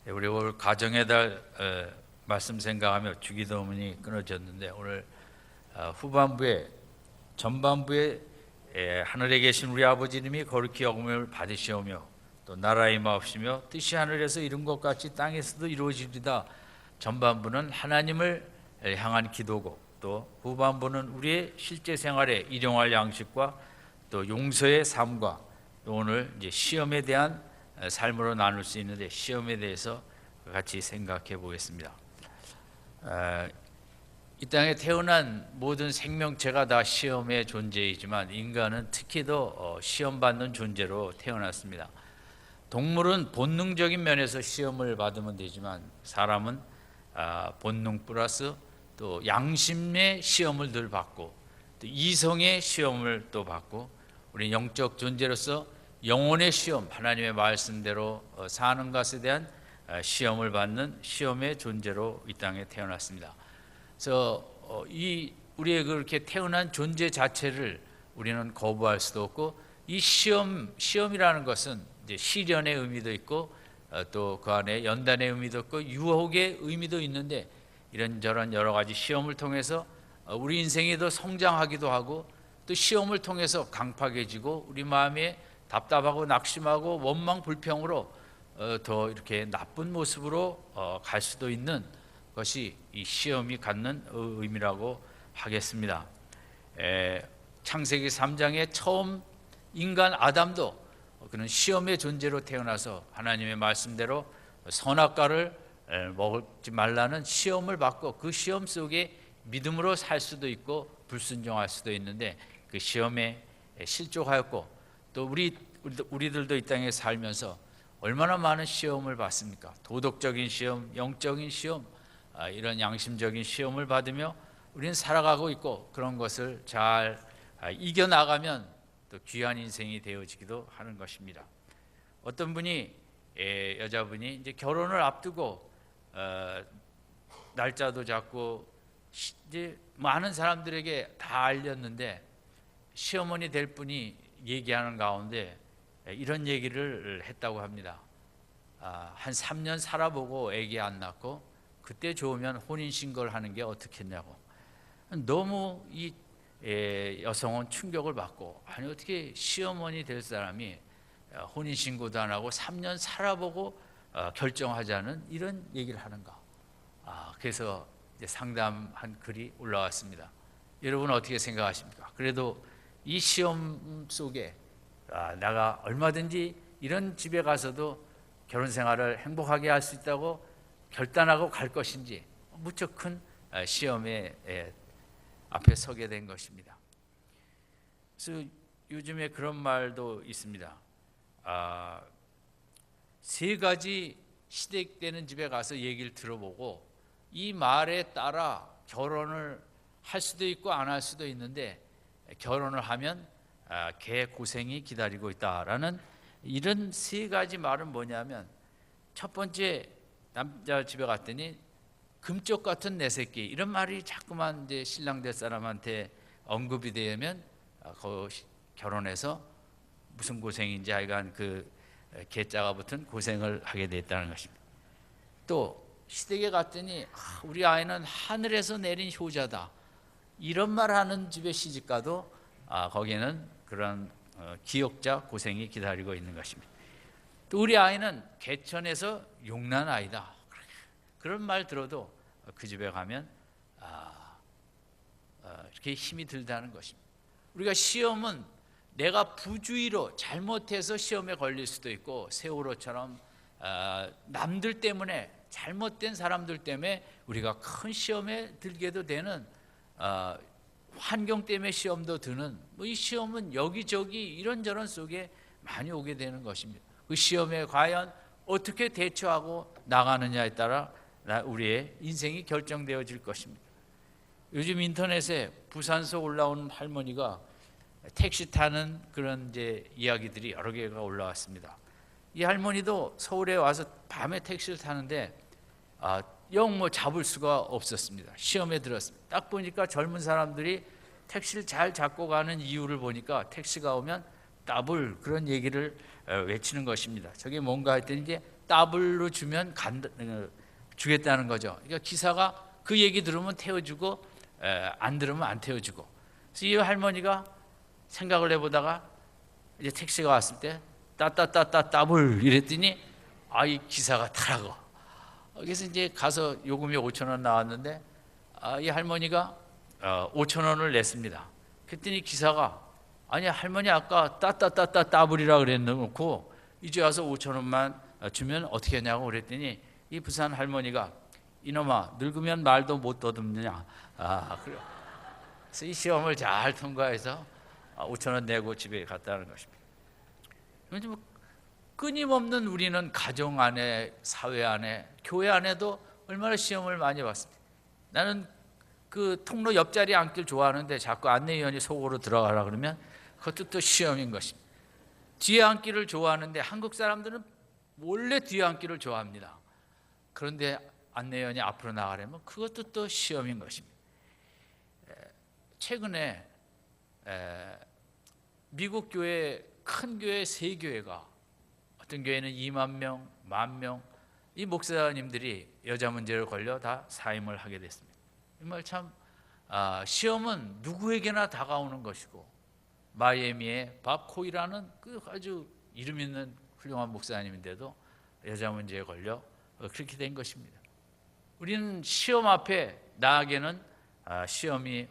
우리 올 가정의 달 말씀 생각하며 주기도문이 끊어졌는데 오늘 후반부에 전반부에 하늘에 계신 우리 아버지님이 거룩히 여김을 받으시오며 또 나라의 마옵시며 뜻이 하늘에서 이룬 것 같이 땅에서도 이루어지리다. 전반부는 하나님을 향한 기도고 또 후반부는 우리의 실제 생활에 일용할 양식과 또 용서의 삶과 또 오늘 이제 시험에 대한 삶으로 나눌 수 있는데 시험에 대해서 같이 생각해 보겠습니다. 이 땅에 태어난 모든 생명체가 다 시험의 존재이지만 인간은 특히 더 시험받는 존재로 태어났습니다. 동물은 본능적인 면에서 시험을 받으면 되지만 사람은 본능 플러스 또 양심의 시험을 늘 받고 또 이성의 시험을 또 받고 우리 영적 존재로서 영혼의 시험, 하나님의 말씀대로 사는 것에 대한 시험을 받는 시험의 존재로 이 땅에 태어났습니다. 그래서 우리의 그렇게 태어난 존재 자체를 우리는 거부할 수도 없고 이 시험이라는 것은 이제 시련의 의미도 있고 또 그 안에 연단의 의미도 있고 유혹의 의미도 있는데 이런저런 여러 가지 시험을 통해서 우리 인생이 더 성장하기도 하고 또 시험을 통해서 강팍해지고 우리 마음에 답답하고 낙심하고 원망 불평으로 더 이렇게 나쁜 모습으로 갈 수도 있는 것이 이 시험이 갖는 의미라고 하겠습니다. 창세기 3장에 처음 인간 아담도 그는 시험의 존재로 태어나서 하나님의 말씀대로 선악과를 먹지 말라는 시험을 받고 그 시험 속에 믿음으로 살 수도 있고 불순종할 수도 있는데 그 시험에 실족하였고 또 우리들도 이 땅에 살면서 얼마나 많은 시험을 받습니까? 도덕적인 시험, 영적인 시험, 이런 양심적인 시험을 받으며 우리는 살아가고 있고 그런 것을 잘 이겨나가면 또 귀한 인생이 되어지기도 하는 것입니다. 어떤 분이 여자분이 이제 결혼을 앞두고 날짜도 잡고 이제 많은 사람들에게 다 알렸는데 시어머니 될 분이 얘기하는 가운데 이런 얘기를 했다고 합니다. 한 3년 살아보고 아기 안 낳고 그때 좋으면 혼인신고를 하는 게 어떻겠냐고. 너무 이 여성은 충격을 받고 아니 어떻게 시어머니 될 사람이 혼인신고도 안 하고 3년 살아보고 결정하자는 이런 얘기를 하는가. 그래서 이제 상담한 글이 올라왔습니다. 여러분 어떻게 생각하십니까? 그래도 이 시험 속에 내가 얼마든지 이런 집에 가서도 결혼 생활을 행복하게 할 수 있다고 결단하고 갈 것인지 무척 큰 시험의 앞에 서게 된 것입니다. 그래서 요즘에 그런 말도 있습니다. 세 가지 시댁되는 집에 가서 얘기를 들어보고 이 말에 따라 결혼을 할 수도 있고 안 할 수도 있는데 결혼을 하면 개 고생이 기다리고 있다라는 이런 세 가지 말은 뭐냐면 첫 번째 남자 집에 갔더니 금쪽 같은 내 새끼 이런 말이 자꾸만 이제 신랑 될 사람한테 언급이 되면 결혼해서 무슨 고생인지 하여간 그 개자가 붙은 고생을 하게 됐다는 것입니다. 또 시댁에 갔더니 우리 아이는 하늘에서 내린 효자다 이런 말 하는 집에 시집가도 거기는 그런 기역자 고생이 기다리고 있는 것입니다. 또 우리 아이는 개천에서 용난 아이다 그런 말 들어도 그 집에 가면 이렇게 힘이 들다는 것입니다. 우리가 시험은 내가 부주의로 잘못해서 시험에 걸릴 수도 있고 세월호처럼 남들 때문에 잘못된 사람들 때문에 우리가 큰 시험에 들게도 되는 환경 때문에 시험도 드는 이 시험은 여기저기 이런저런 속에 많이 오게 되는 것입니다. 그 시험에 과연 어떻게 대처하고 나가느냐에 따라 우리의 인생이 결정되어질 것입니다. 요즘 인터넷에 부산서 올라오는 할머니가 택시 타는 그런 이제 이야기들이 여러 개가 올라왔습니다. 이 할머니도 서울에 와서 밤에 택시를 타는데 영 잡을 수가 없었습니다. 시험에 들었습니다. 딱 보니까 젊은 사람들이 택시를 잘 잡고 가는 이유를 보니까 택시가 오면 더블 그런 얘기를 외치는 것입니다. 저게 뭔가 했더니 이제 더블로 주면 주겠다는 거죠. 그러니까 기사가 그 얘기 들으면 태워주고 안 들으면 안 태워주고. 그래서 이 할머니가 생각을 해보다가 이제 택시가 왔을 때 따따따따 더블 이랬더니 이 기사가 타라고. 그래서 이제 가서 요금이 5,000원 나왔는데 이 할머니가 5,000원을 냈습니다. 그랬더니 기사가 아니 할머니 아까 따따따따 더블이라 그랬놓고 이제 와서 5,000원만 주면 어떻게 하냐고 그랬더니 이 부산 할머니가 이놈아 늙으면 말도 못 더듬느냐. 그래요. 그래서 이 시험을 잘 통과해서 5,000원 내고 집에 갔다는 것입니다. 뭐 끊임없는 우리는 가정 안에, 사회 안에, 교회 안에도 얼마나 시험을 많이 봤습니다. 나는 그 통로 옆자리에 앉기를 좋아하는데 자꾸 안내위원이 속으로 들어가라 그러면 그것도 또 시험인 것입니다. 뒤에 앉기를 좋아하는데 한국 사람들은 원래 뒤에 앉기를 좋아합니다. 그런데 안내위원이 앞으로 나가려면 그것도 또 시험인 것입니다. 최근에 미국 교회, 큰 교회 3교회가 어떤 교회는 2만 명, 10,000명 이 목사님들이 여자 문제를 걸려 다 사임을 하게 됐습니다. 정말 참 시험은 누구에게나 다가오는 것이고 마이애미의 밥 코이라는 그 아주 이름 있는 훌륭한 목사님인데도 여자 문제에 걸려 그렇게 된 것입니다. 우리는 시험 앞에 나에게는 시험이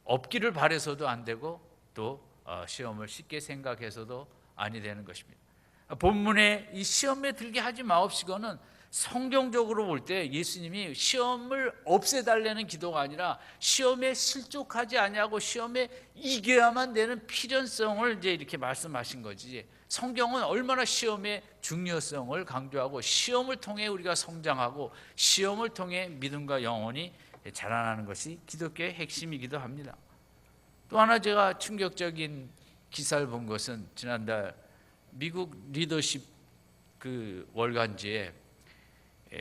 없기를 바라서도 안 되고 또 시험을 쉽게 생각해서도 아니 되는 것입니다. 본문에 이 시험에 들게 하지 마옵시고는 성경적으로 볼 때 예수님이 시험을 없애달라는 기도가 아니라 시험에 실족하지 아니하고 시험에 이겨야만 되는 필연성을 이제 이렇게 말씀하신 거지. 성경은 얼마나 시험의 중요성을 강조하고 시험을 통해 우리가 성장하고 시험을 통해 믿음과 영혼이 자라나는 것이 기독교의 핵심이기도 합니다. 또 하나 제가 충격적인 기사를 본 것은 지난달 미국 리더십 그 월간지에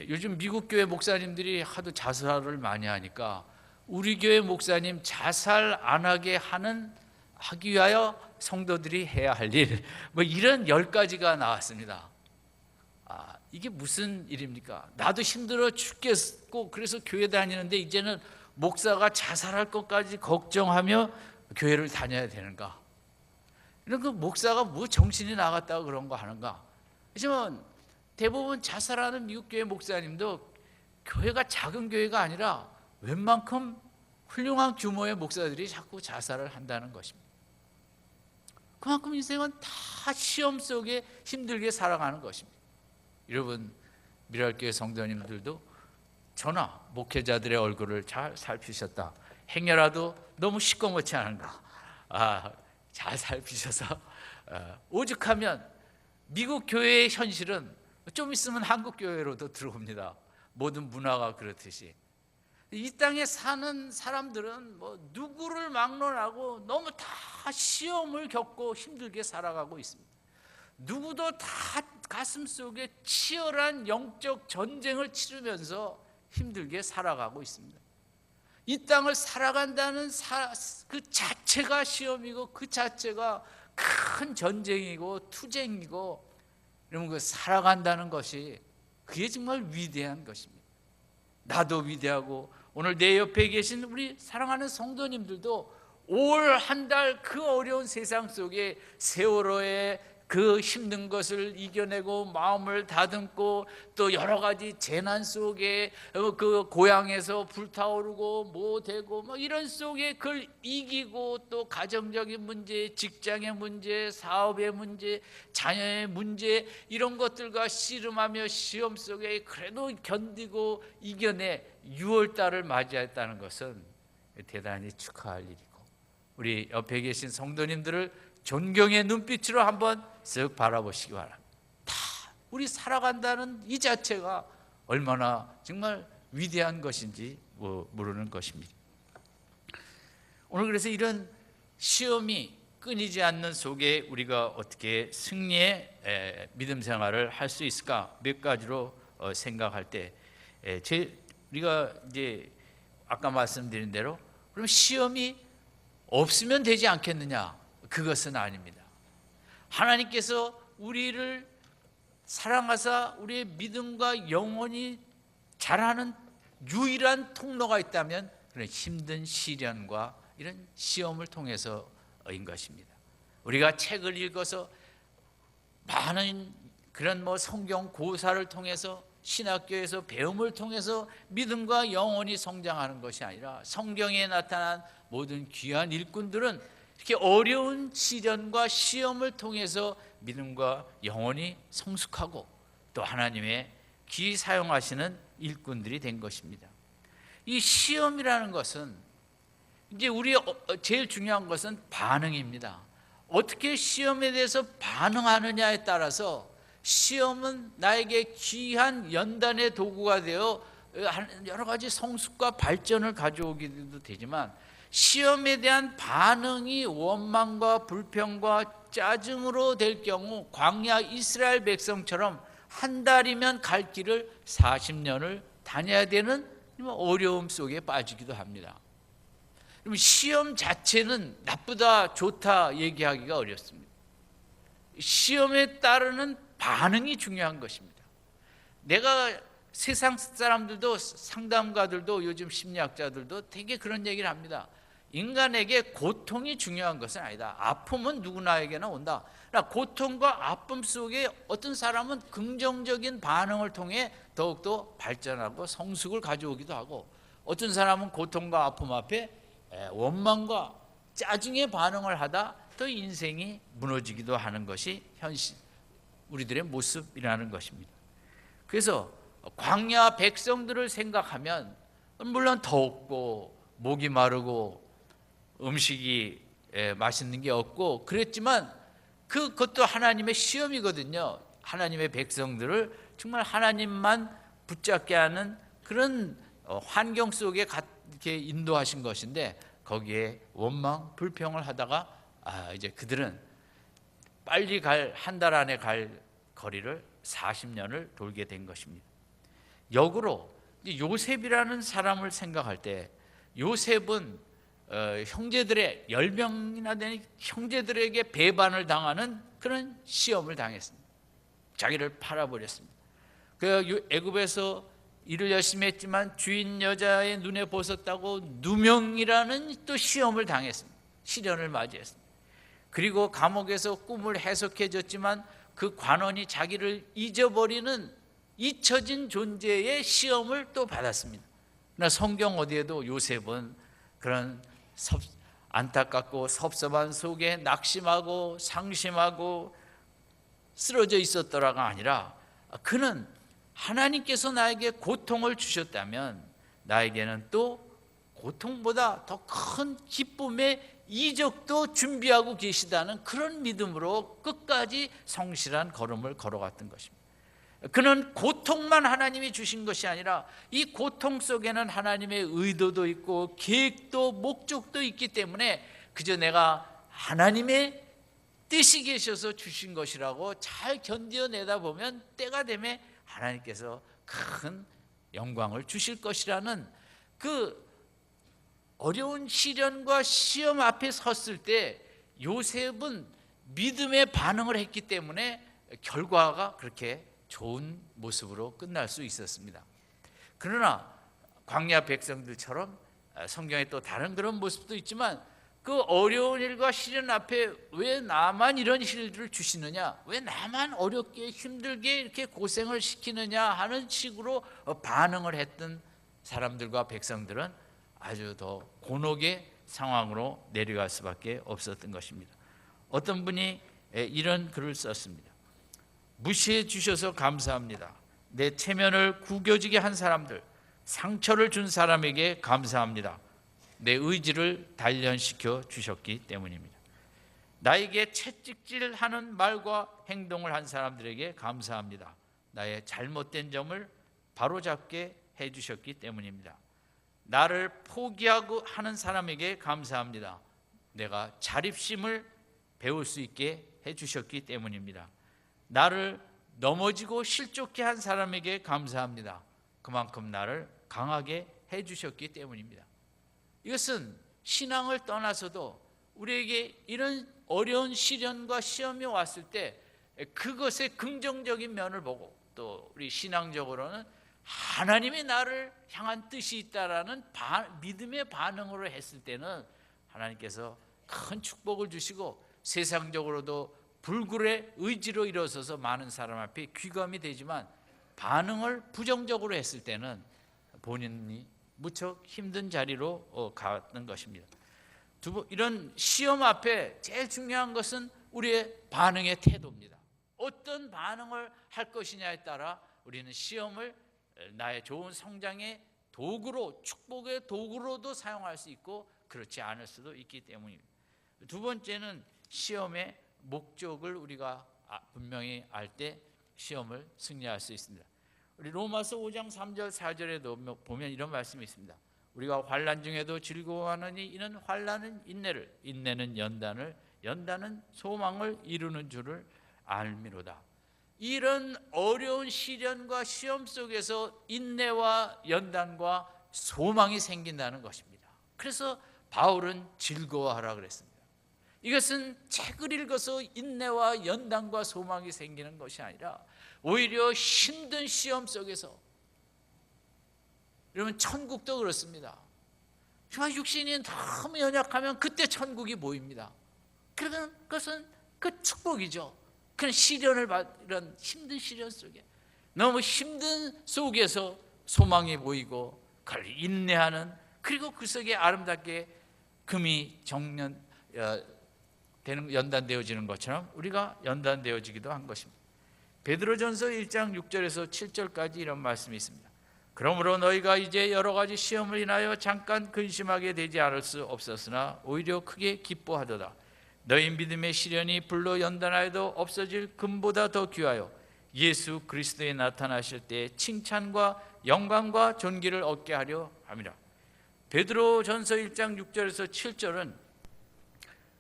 요즘 미국 교회 목사님들이 하도 자살을 많이 하니까 우리 교회 목사님 자살 안 하게 하기 위하여 성도들이 해야 할 일, 뭐 이런 10가지가 나왔습니다. 이게 무슨 일입니까? 나도 힘들어 죽겠고 그래서 교회 다니는데 이제는 목사가 자살할 것까지 걱정하며 교회를 다녀야 되는가? 이런 그 목사가 뭐 정신이 나갔다고 그런 거 하는가? 하지만 대부분 자살하는 미국 교회 목사님도 교회가 작은 교회가 아니라 웬만큼 훌륭한 규모의 목사들이 자꾸 자살을 한다는 것입니다. 그만큼 인생은 다 시험 속에 힘들게 살아가는 것입니다. 여러분 미랄교회 성도님들도 저나 목회자들의 얼굴을 잘 살피셨다. 행여라도 너무 시꺼멓지 않은가? 잘 살피셔서 오죽하면 미국 교회의 현실은 좀 있으면 한국 교회로도 들어옵니다. 모든 문화가 그렇듯이 이 땅에 사는 사람들은 뭐 누구를 막론하고 너무 다 시험을 겪고 힘들게 살아가고 있습니다. 누구도 다 가슴 속에 치열한 영적 전쟁을 치르면서 힘들게 살아가고 있습니다. 이 땅을 살아간다는 그 자체가 시험이고 그 자체가 큰 전쟁이고 투쟁이고 여러분 그 살아간다는 것이 그게 정말 위대한 것입니다. 나도 위대하고 오늘 내 옆에 계신 우리 사랑하는 성도님들도 올 한 달 그 어려운 세상 속에 세월호의 그 힘든 것을 이겨내고 마음을 다듬고 또 여러 가지 재난 속에 그 고향에서 불타오르고 뭐 되고 뭐 이런 속에 그걸 이기고 또 가정적인 문제, 직장의 문제, 사업의 문제, 자녀의 문제 이런 것들과 씨름하며 시험 속에 그래도 견디고 이겨내 6월달을 맞이했다는 것은 대단히 축하할 일이고 우리 옆에 계신 성도님들을 존경의 눈빛으로 한번 쓱 바라보시기 바랍니다. 다 우리 살아간다는 이 자체가 얼마나 정말 위대한 것인지 모르는 것입니다. 오늘 그래서 이런 시험이 끊이지 않는 속에 우리가 어떻게 승리의 믿음 생활을 할 수 있을까? 몇 가지로 생각할 때 우리가 이제 아까 말씀드린 대로 그럼 시험이 없으면 되지 않겠느냐? 그것은 아닙니다. 하나님께서 우리를 사랑하사 우리의 믿음과 영혼이 자라는 유일한 통로가 있다면 그런 힘든 시련과 이런 시험을 통해서인 것입니다. 우리가 책을 읽어서 많은 그런 성경 고사를 통해서 신학교에서 배움을 통해서 믿음과 영혼이 성장하는 것이 아니라 성경에 나타난 모든 귀한 일꾼들은 이렇게 어려운 시련과 시험을 통해서 믿음과 영혼이 성숙하고 또 하나님의 귀히 사용하시는 일꾼들이 된 것입니다. 이 시험이라는 것은 이제 우리 제일 중요한 것은 반응입니다. 어떻게 시험에 대해서 반응하느냐에 따라서 시험은 나에게 귀한 연단의 도구가 되어 여러 가지 성숙과 발전을 가져오기도 되지만, 시험에 대한 반응이 원망과 불평과 짜증으로 될 경우 광야 이스라엘 백성처럼 한 달이면 갈 길을 40년을 다녀야 되는 어려움 속에 빠지기도 합니다. 그럼 시험 자체는 나쁘다 좋다 얘기하기가 어렵습니다. 시험에 따르는 반응이 중요한 것입니다. 내가 세상 사람들도 상담가들도 요즘 심리학자들도 되게 그런 얘기를 합니다. 인간에게 고통이 중요한 것은 아니다. 아픔은 누구나에게나 온다. 고통과 아픔 속에 어떤 사람은 긍정적인 반응을 통해 더욱더 발전하고 성숙을 가져오기도 하고, 어떤 사람은 고통과 아픔 앞에 원망과 짜증의 반응을 하다 또 인생이 무너지기도 하는 것이 현실, 우리들의 모습이라는 것입니다. 그래서 광야 백성들을 생각하면 물론 덥고 목이 마르고 음식이 맛있는 게 없고 그랬지만 그것도 하나님의 시험이거든요. 하나님의 백성들을 정말 하나님만 붙잡게 하는 그런 환경 속에 이렇게 인도하신 것인데, 거기에 원망, 불평을 하다가 이제 그들은 빨리 한 달 안에 갈 거리를 40년을 돌게 된 것입니다. 역으로 요셉이라는 사람을 생각할 때, 요셉은 형제들의 10명이나 되는 형제들에게 배반을 당하는 그런 시험을 당했습니다. 자기를 팔아버렸습니다. 그 애굽에서 일을 열심히 했지만 주인 여자의 눈에 벗었다고 누명이라는 또 시험을 당했습니다. 시련을 맞이했습니다. 그리고 감옥에서 꿈을 해석해 줬지만 그 관원이 자기를 잊어버리는 잊혀진 존재의 시험을 또 받았습니다. 그러나 성경 어디에도 요셉은 그런 안타깝고 섭섭한 속에 낙심하고 상심하고 쓰러져 있었더라가 아니라, 그는 하나님께서 나에게 고통을 주셨다면 나에게는 또 고통보다 더 큰 기쁨의 이적도 준비하고 계시다는 그런 믿음으로 끝까지 성실한 걸음을 걸어갔던 것입니다. 그는 고통만 하나님이 주신 것이 아니라 이 고통 속에는 하나님의 의도도 있고 계획도 목적도 있기 때문에 그저 내가 하나님의 뜻이 계셔서 주신 것이라고 잘 견뎌내다 보면 때가 되면 하나님께서 큰 영광을 주실 것이라는 그 어려운 시련과 시험 앞에 섰을 때 요셉은 믿음의 반응을 했기 때문에 결과가 그렇게 좋은 모습으로 끝날 수 있었습니다. 그러나 광야 백성들처럼 성경에 또 다른 그런 모습도 있지만, 그 어려운 일과 시련 앞에 왜 나만 이런 일들을 주시느냐, 왜 나만 어렵게 힘들게 이렇게 고생을 시키느냐 하는 식으로 반응을 했던 사람들과 백성들은 아주 더 곤혹의 상황으로 내려갈 수밖에 없었던 것입니다. 어떤 분이 이런 글을 썼습니다. 무시해 주셔서 감사합니다. 내 체면을 구겨지게 한 사람들, 상처를 준 사람에게 감사합니다. 내 의지를 단련시켜 주셨기 때문입니다. 나에게 채찍질하는 말과 행동을 한 사람들에게 감사합니다. 나의 잘못된 점을 바로잡게 해주셨기 때문입니다. 나를 포기하고 하는 사람에게 감사합니다. 내가 자립심을 배울 수 있게 해주셨기 때문입니다. 나를 넘어지고 실족케 한 사람에게 감사합니다. 그만큼 나를 강하게 해주셨기 때문입니다. 이것은 신앙을 떠나서도 우리에게 이런 어려운 시련과 시험이 왔을 때 그것의 긍정적인 면을 보고, 또 우리 신앙적으로는 하나님이 나를 향한 뜻이 있다라는 믿음의 반응으로 했을 때는 하나님께서 큰 축복을 주시고, 세상적으로도 불굴의 의지로 일어서서 많은 사람 앞에 귀감이 되지만, 반응을 부정적으로 했을 때는 본인이 무척 힘든 자리로 가는 것입니다. 이런 시험 앞에 제일 중요한 것은 우리의 반응의 태도입니다. 어떤 반응을 할 것이냐에 따라 우리는 시험을 나의 좋은 성장의 도구로, 축복의 도구로도 사용할 수 있고 그렇지 않을 수도 있기 때문입니다. 두 번째는 시험의 목적을 우리가 분명히 알 때 시험을 승리할 수 있습니다. 우리 로마서 5장 3절 4절에도 보면 이런 말씀이 있습니다. 우리가 환난 중에도 즐거워하느니 이는 환난은 인내를, 인내는 연단을, 연단은 소망을 이루는 줄을 알미로다. 이런 어려운 시련과 시험 속에서 인내와 연단과 소망이 생긴다는 것입니다. 그래서 바울은 즐거워하라 그랬습니다. 이것은 책을 읽어서 인내와 연단과 소망이 생기는 것이 아니라 오히려 힘든 시험 속에서, 여러분 천국도 그렇습니다. 정말 육신이 너무 연약하면 그때 천국이 보입니다. 그것은 그 축복이죠. 그런 시련을 이런 힘든 시련 속에, 너무 힘든 속에서 소망이 보이고 그걸 인내하는, 그리고 그 속에 아름답게 금이 연단되어지는 것처럼 우리가 연단되어지기도 한 것입니다. 베드로전서 1장 6절에서 7절까지 이런 말씀이 있습니다. 그러므로 너희가 이제 여러 가지 시험을 인하여 잠깐 근심하게 되지 않을 수 없었으나 오히려 크게 기뻐하도다. 너희 믿음의 시련이 불로 연단하여도 없어질 금보다 더 귀하여 예수 그리스도에 나타나실 때 칭찬과 영광과 존귀를 얻게 하려 함이라. 베드로전서 1장 6절에서 7절은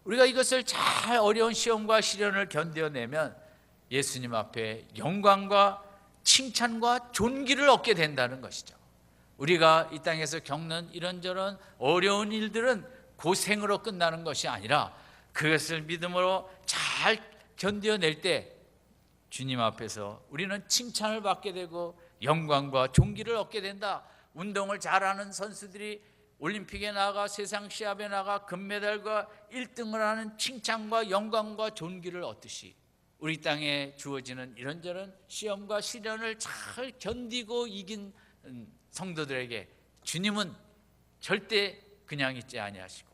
우리가 이것을 잘 어려운 시험과 시련을 견뎌내면 예수님 앞에 영광과 칭찬과 존귀를 얻게 된다는 것이죠. 우리가 이 땅에서 겪는 이런저런 어려운 일들은 고생으로 끝나는 것이 아니라 그것을 믿음으로 잘 견뎌낼 때 주님 앞에서 우리는 칭찬을 받게 되고 영광과 존귀를 얻게 된다. 운동을 잘하는 선수들이 올림픽에 나가 세상 시합에 나가 금메달과 1등을 하는 칭찬과 영광과 존귀를 얻듯이 우리 땅에 주어지는 이런저런 시험과 시련을 잘 견디고 이긴 성도들에게 주님은 절대 그냥 있지 아니하시고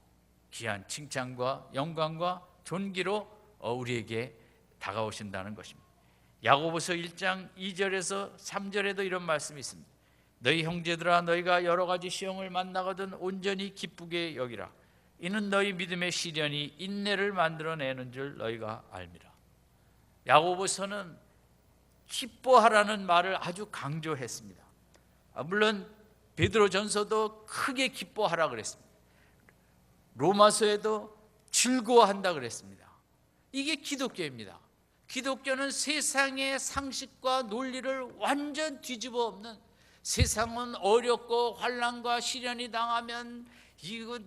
귀한 칭찬과 영광과 존귀로 우리에게 다가오신다는 것입니다. 야고보서 1장 2절에서 3절에도 이런 말씀이 있습니다. 너희 형제들아, 너희가 여러 가지 시험을 만나거든 온전히 기쁘게 여기라. 이는 너희 믿음의 시련이 인내를 만들어내는 줄 너희가 알미라. 야고보서는 기뻐하라는 말을 아주 강조했습니다. 물론 베드로전서도 크게 기뻐하라 그랬습니다. 로마서에도 즐거워한다 그랬습니다. 이게 기독교입니다. 기독교는 세상의 상식과 논리를 완전 뒤집어 엎는, 세상은 어렵고 환난과 시련이 당하면 이거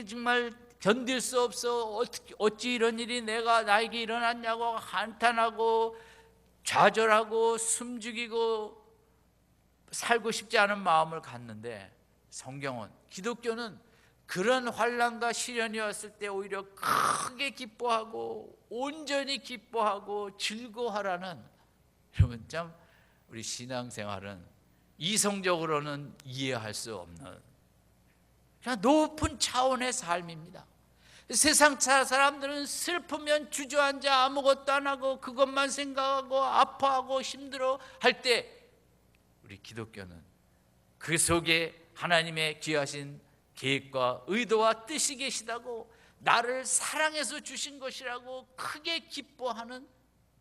정말 견딜 수 없어, 어찌 이런 일이 나에게 일어났냐고 한탄하고 좌절하고 숨죽이고 살고 싶지 않은 마음을 갖는데, 성경은, 기독교는 그런 환난과 시련이 왔을 때 오히려 크게 기뻐하고 온전히 기뻐하고 즐거워하라는, 여러분 참 우리 신앙생활은 이성적으로는 이해할 수 없는 그냥 높은 차원의 삶입니다. 세상 사람들은 슬프면 주저앉아 아무것도 안 하고 그것만 생각하고 아파하고 힘들어 할 때, 우리 기독교는 그 속에 하나님의 귀하신 계획과 의도와 뜻이 계시다고, 나를 사랑해서 주신 것이라고 크게 기뻐하는,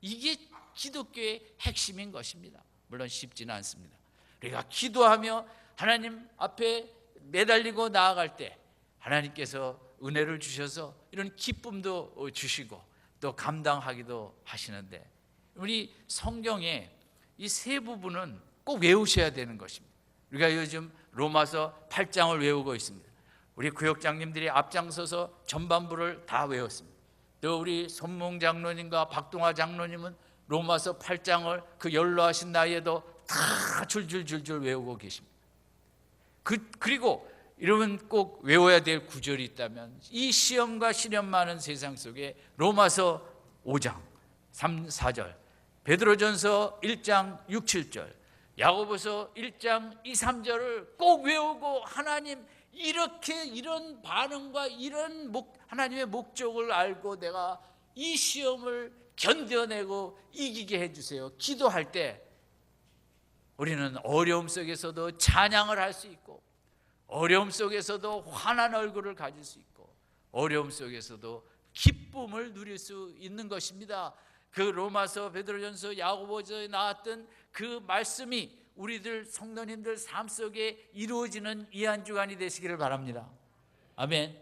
이게 기독교의 핵심인 것입니다. 물론 쉽지는 않습니다. 우리가 기도하며 하나님 앞에 매달리고 나아갈 때 하나님께서 은혜를 주셔서 이런 기쁨도 주시고 또 감당하기도 하시는데, 우리 성경에 이 세 부분은 꼭 외우셔야 되는 것입니다. 우리가 요즘 로마서 8장을 외우고 있습니다. 우리 구역장님들이 앞장서서 전반부를 다 외웠습니다. 또 우리 손몽 장로님과 박동화 장로님은 로마서 8장을 그 연로하신 나이에도 다 줄줄줄줄 외우고 계십니다. 그리고 여러분 꼭 외워야 될 구절이 있다면, 이 시험과 시련 많은 세상 속에 로마서 5장 3, 4절, 베드로전서 1장 6, 7절, 야고보서 1장 2, 3절을 꼭 외우고, 하나님 이렇게 이런 반응과 이런 하나님의 목적을 알고 내가 이 시험을 견뎌내고 이기게 해주세요. 기도할 때 우리는 어려움 속에서도 찬양을 할 수 있고, 어려움 속에서도 환한 얼굴을 가질 수 있고, 어려움 속에서도 기쁨을 누릴 수 있는 것입니다. 그 로마서, 베드로전서, 야고보서에 나왔던 그 말씀이 우리들 성도님들 삶 속에 이루어지는 이 한 주간이 되시기를 바랍니다. 아멘.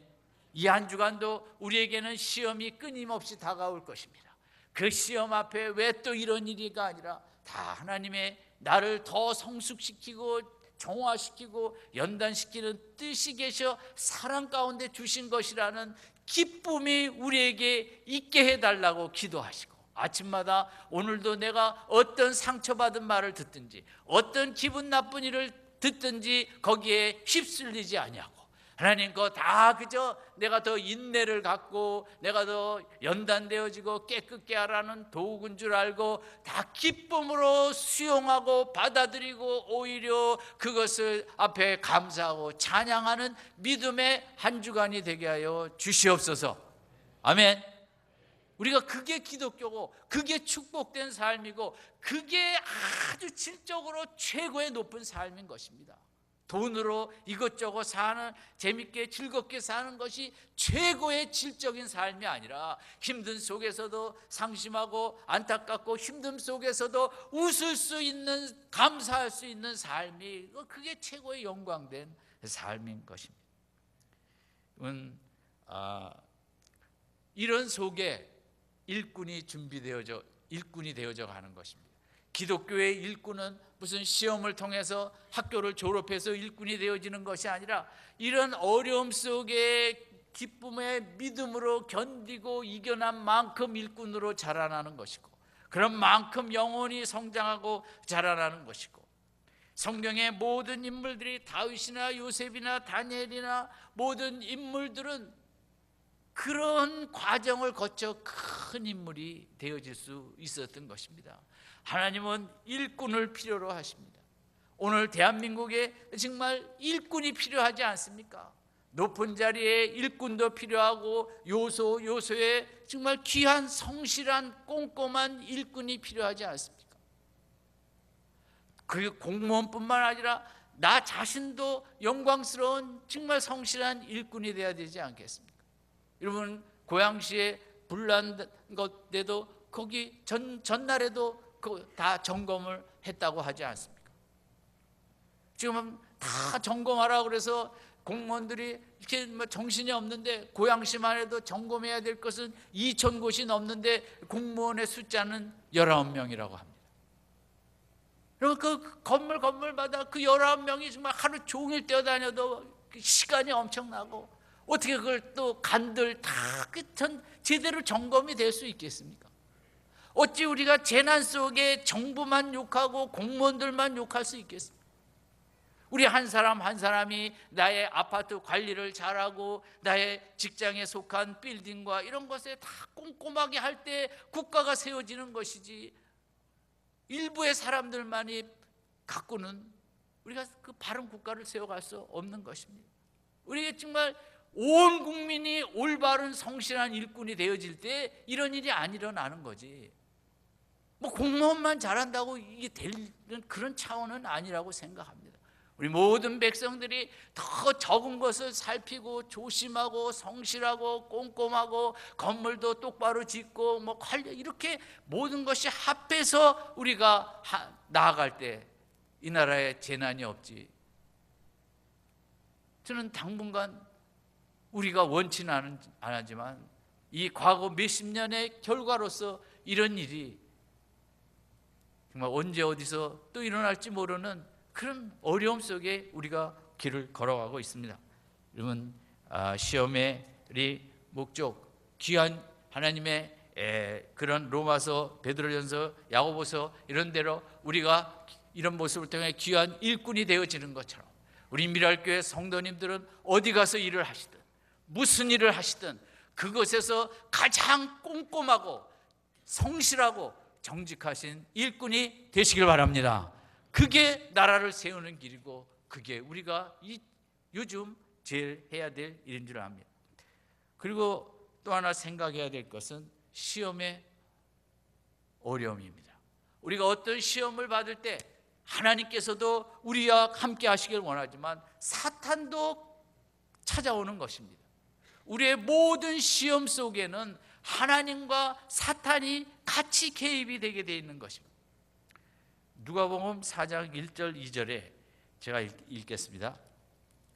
이 한 주간도 우리에게는 시험이 끊임없이 다가올 것입니다. 그 시험 앞에 왜 또 이런 일이가 아니라 다 하나님의 나를 더 성숙시키고 정화시키고 연단시키는 뜻이 계셔 사랑 가운데 주신 것이라는 기쁨이 우리에게 있게 해달라고 기도하시고, 아침마다 오늘도 내가 어떤 상처받은 말을 듣든지 어떤 기분 나쁜 일을 듣든지 거기에 휩쓸리지 아니하고, 하나님 거 다 그저 내가 더 인내를 갖고 내가 더 연단되어지고 깨끗게 하라는 도구인 줄 알고 다 기쁨으로 수용하고 받아들이고 오히려 그것을 앞에 감사하고 찬양하는 믿음의 한 주간이 되게 하여 주시옵소서. 아멘. 우리가 그게 기독교고 그게 축복된 삶이고 그게 아주 질적으로 최고의 높은 삶인 것입니다. 돈으로 이것저것 사는, 재밌게 즐겁게 사는 것이 최고의 질적인 삶이 아니라 힘든 속에서도 상심하고 안타깝고 힘든 속에서도 웃을 수 있는, 감사할 수 있는 삶이, 그게 최고의 영광된 삶인 것입니다. 이런 속에 일꾼이 되어져 가는 것입니다. 기독교의 일꾼은 무슨 시험을 통해서 학교를 졸업해서 일꾼이 되어지는 것이 아니라 이런 어려움 속에 기쁨의 믿음으로 견디고 이겨난 만큼 일꾼으로 자라나는 것이고, 그런 만큼 영혼이 성장하고 자라나는 것이고, 성경의 모든 인물들이 다윗이나 요셉이나 다니엘이나 모든 인물들은 그런 과정을 거쳐 큰 인물이 되어질 수 있었던 것입니다. 하나님은 일꾼을 필요로 하십니다. 오늘 대한민국에 정말 일꾼이 필요하지 않습니까? 높은 자리에 일꾼도 필요하고 요소에 정말 귀한 성실한 꼼꼼한 일꾼이 필요하지 않습니까? 그 공무원뿐만 아니라 나 자신도 영광스러운 정말 성실한 일꾼이 되어야 되지 않겠습니까? 여러분, 고양시에 불난 것에도 거기 전날에도 다 점검을 했다고 하지 않습니까? 지금 다 점검하라고 그래서 공무원들이 이렇게 정신이 없는데, 고양시만 해도 점검해야 될 것은 2,000곳이 넘는데 공무원의 숫자는 19명이라고 합니다. 그리고 그 건물마다 그 19명이 정말 하루 종일 뛰어다녀도 시간이 엄청나고, 어떻게 그걸 또 간들 다 제대로 점검이 될 수 있겠습니까? 어찌 우리가 재난 속에 정부만 욕하고 공무원들만 욕할 수 있겠습니까? 우리 한 사람 한 사람이 나의 아파트 관리를 잘하고 나의 직장에 속한 빌딩과 이런 것에 다 꼼꼼하게 할 때 국가가 세워지는 것이지, 일부의 사람들만이 갖고는 우리가 그 바른 국가를 세워갈 수 없는 것입니다. 우리가 정말 온 국민이 올바른 성실한 일꾼이 되어질 때 이런 일이 안 일어나는 거지, 뭐 공무원만 잘한다고 이게 되는 그런 차원은 아니라고 생각합니다. 우리 모든 백성들이 더 적은 것을 살피고 조심하고 성실하고 꼼꼼하고 건물도 똑바로 짓고 뭐 관리, 이렇게 모든 것이 합해서 우리가 나아갈 때 이 나라에 재난이 없지. 저는 당분간 우리가 원치는 않았지만 이 과거 몇십 년의 결과로서 이런 일이 정말 언제 어디서 또 일어날지 모르는 그런 어려움 속에 우리가 길을 걸어가고 있습니다. 여러분, 시험의 목적, 귀한 하나님의 그런 로마서, 베드로전서, 야고보서 이런 데로 우리가 이런 모습을 통해 귀한 일꾼이 되어지는 것처럼 우리 미랄교회 성도님들은 어디 가서 일을 하시든 무슨 일을 하시든 그것에서 가장 꼼꼼하고 성실하고 정직하신 일꾼이 되시길 바랍니다. 그게 나라를 세우는 길이고 그게 우리가 요즘 제일 해야 될 일인 줄 압니다. 그리고 또 하나 생각해야 될 것은 시험의 어려움입니다. 우리가 어떤 시험을 받을 때 하나님께서도 우리와 함께 하시길 원하지만 사탄도 찾아오는 것입니다. 우리의 모든 시험 속에는 하나님과 사탄이 같이 개입이 되게 되어 있는 것입니다. 누가복음 4장 1절 2절에 제가 읽겠습니다.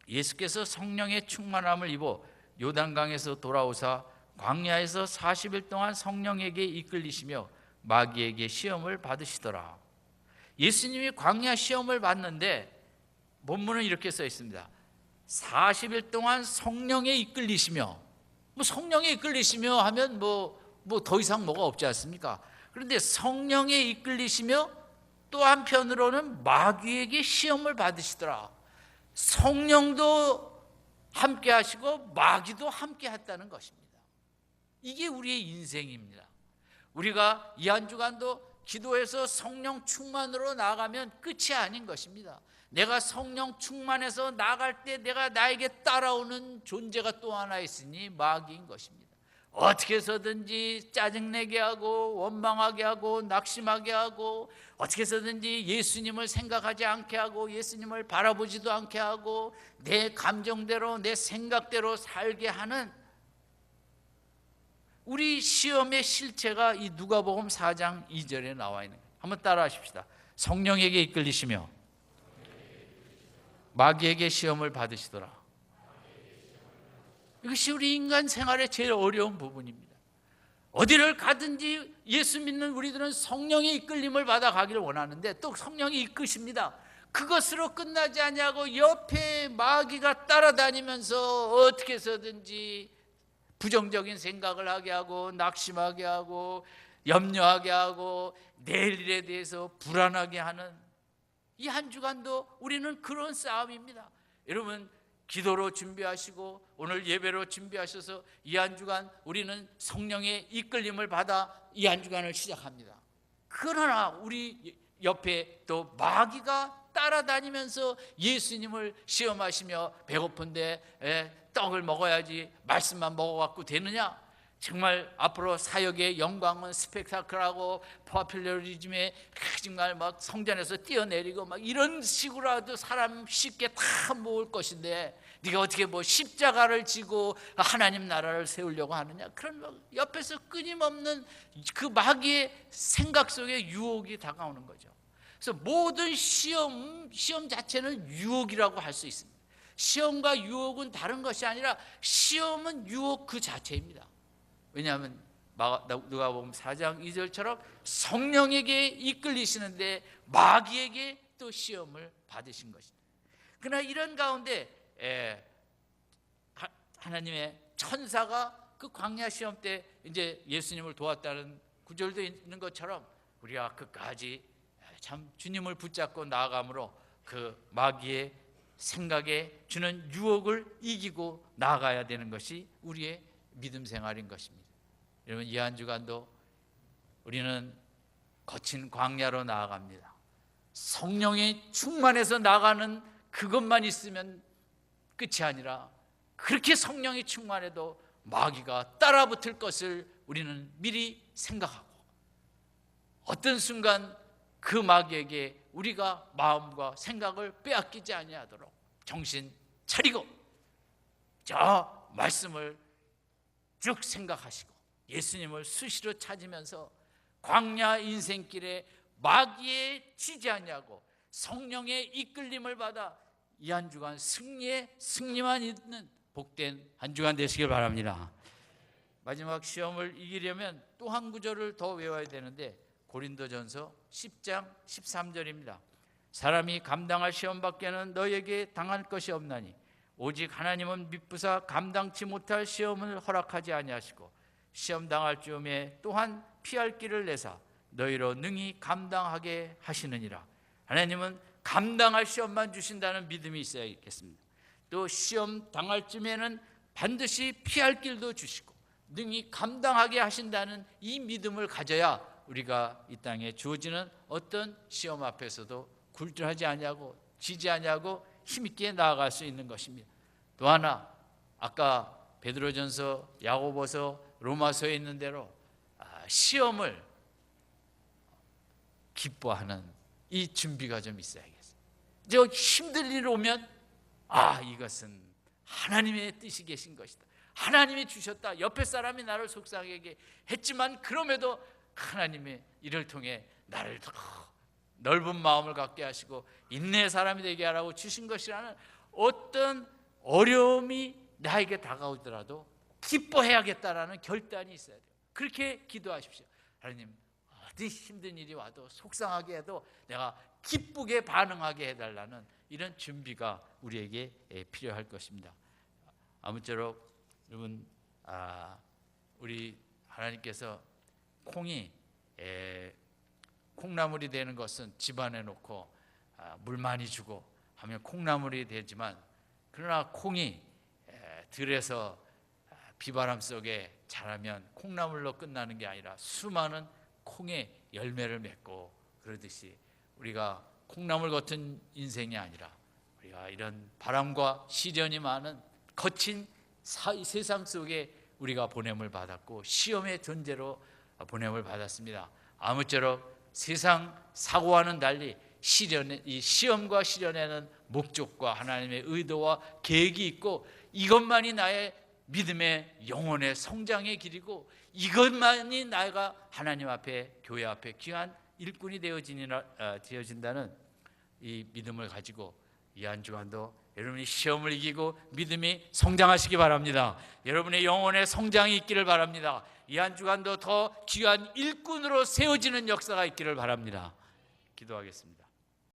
예수께서 성령의 충만함을 입어 요단강에서 돌아오사 광야에서 40일 동안 성령에게 이끌리시며 마귀에게 시험을 받으시더라. 예수님이 광야 시험을 받는데 본문은 이렇게 써 있습니다. 40일 동안 성령에 이끌리시며, 성령에 이끌리시며 하면 더 이상 뭐가 없지 않습니까? 그런데 성령에 이끌리시며 또 한편으로는 마귀에게 시험을 받으시더라. 성령도 함께 하시고 마귀도 함께 했다는 것입니다. 이게 우리의 인생입니다. 우리가 이 한 주간도 기도해서 성령 충만으로 나아가면 끝이 아닌 것입니다. 내가 성령 충만해서 나아갈 때 내가 나에게 따라오는 존재가 또 하나 있으니 마귀인 것입니다. 어떻게 해서든지 짜증내게 하고 원망하게 하고 낙심하게 하고 어떻게 해서든지 예수님을 생각하지 않게 하고 예수님을 바라보지도 않게 하고 내 감정대로 내 생각대로 살게 하는 우리 시험의 실체가 이 누가복음 4장 2절에 나와 있는 거예요. 한번 따라 하십시다. 성령에게 이끌리시며 마귀에게 시험을 받으시더라. 이것이 우리 인간 생활의 제일 어려운 부분입니다. 어디를 가든지 예수 믿는 우리들은 성령의 이끌림을 받아 가기를 원하는데 또 성령이 이끄십니다. 그것으로 끝나지 아니하고 옆에 마귀가 따라다니면서 어떻게 해서든지 부정적인 생각을 하게 하고 낙심하게 하고 염려하게 하고 내일 일에 대해서 불안하게 하는 이 한 주간도 우리는 그런 싸움입니다. 여러분 기도로 준비하시고 오늘 예배로 준비하셔서 이 한 주간 우리는 성령의 이끌림을 받아 이 한 주간을 시작합니다. 그러나 우리 옆에 또 마귀가 따라다니면서 예수님을 시험하시며 배고픈데 떡을 먹어야지 말씀만 먹어갖고 되느냐? 정말 앞으로 사역의 영광은 스펙타클하고 포퓰러리즘에 정말 막 성전에서 뛰어내리고 막 이런 식으로라도 사람 쉽게 다 모을 것인데 네가 어떻게 십자가를 지고 하나님 나라를 세우려고 하느냐? 그런 옆에서 끊임없는 그 마귀의 생각 속에 유혹이 다가오는 거죠. 그래서 모든 시험 자체는 유혹이라고 할 수 있습니다. 시험과 유혹은 다른 것이 아니라 시험은 유혹 그 자체입니다. 왜냐하면 누가복음 4장 2절처럼 성령에게 이끌리시는데 마귀에게 또 시험을 받으신 것입니다. 그러나 이런 가운데 하나님의 천사가 그 광야 시험 때 이제 예수님을 도왔다는 구절도 있는 것처럼 우리가 끝까지 참 주님을 붙잡고 나아감으로 그 마귀의 생각에 주는 유혹을 이기고 나아가야 되는 것이 우리의 믿음 생활인 것입니다. 여러분 이 한 주간도 우리는 거친 광야로 나아갑니다. 성령이 충만해서 나가는 그것만 있으면 끝이 아니라 그렇게 성령이 충만해도 마귀가 따라붙을 것을 우리는 미리 생각하고 어떤 순간 그 마귀에게 우리가 마음과 생각을 빼앗기지 아니하도록 정신 차리고 저 말씀을 쭉 생각하시고 예수님을 수시로 찾으면서 광야 인생길에 마귀에 지지 아니하고 성령의 이끌림을 받아 이 한 주간 승리만 있는 복된 한 주간 되시길 바랍니다. 마지막 시험을 이기려면 또 한 구절을 더 외워야 되는데 고린도전서 10장 13절입니다. 사람이 감당할 시험밖에는 너에게 당할 것이 없나니 오직 하나님은 미쁘사 감당치 못할 시험을 허락하지 아니하시고 시험 당할 즈음에 또한 피할 길을 내사 너희로 능히 감당하게 하시느니라. 하나님은 감당할 시험만 주신다는 믿음이 있어야겠습니다. 또 시험 당할 쯤에는 반드시 피할 길도 주시고 능히 감당하게 하신다는 이 믿음을 가져야 우리가 이 땅에 주어지는 어떤 시험 앞에서도 굴절하지 아니하고 지지 아니하고 힘있게 나아갈 수 있는 것입니다. 또 하나, 아까 베드로전서, 야고보서, 로마서에 있는 대로 시험을 기뻐하는 이 준비가 좀 있어야겠어요. 저 힘들 일 오면 이것은 하나님의 뜻이 계신 것이다. 하나님이 주셨다. 옆에 사람이 나를 속상하게 했지만 그럼에도 하나님의 이를 통해 나를 더 넓은 마음을 갖게 하시고 인내의 사람이 되게 하라고 주신 것이라는 어떤 어려움이 나에게 다가오더라도 기뻐해야겠다라는 결단이 있어야 돼요. 그렇게 기도하십시오. 하나님, 어디 힘든 일이 와도 속상하게 해도 내가 기쁘게 반응하게 해달라는 이런 준비가 우리에게 필요할 것입니다. 아무쪼록 여러분, 우리 하나님께서 콩이 콩나물이 되는 것은 집안에 놓고 물 많이 주고 하면 콩나물이 되지만, 그러나 콩이 들에서 비바람 속에 자라면 콩나물로 끝나는 게 아니라 수많은 콩의 열매를 맺고, 그러듯이 우리가 콩나물 같은 인생이 아니라 우리가 이런 바람과 시련이 많은 거친 세상 속에 우리가 보냄을 받았고 시험의 존재로 보냄을 받았습니다. 아무쪼록 세상 사고와는 달리 이 시험과 시련에는 목적과 하나님의 의도와 계획이 있고, 이것만이 나의 믿음의 영혼의 성장의 길이고, 이것만이 나가 하나님 앞에, 교회 앞에 귀한 일꾼이 되어진다는 이 믿음을 가지고 이 한 주간도 여러분이 시험을 이기고 믿음이 성장하시기 바랍니다. 여러분의 영혼의 성장이 있기를 바랍니다. 이 한 주간도 더 귀한 일꾼으로 세워지는 역사가 있기를 바랍니다. 기도하겠습니다.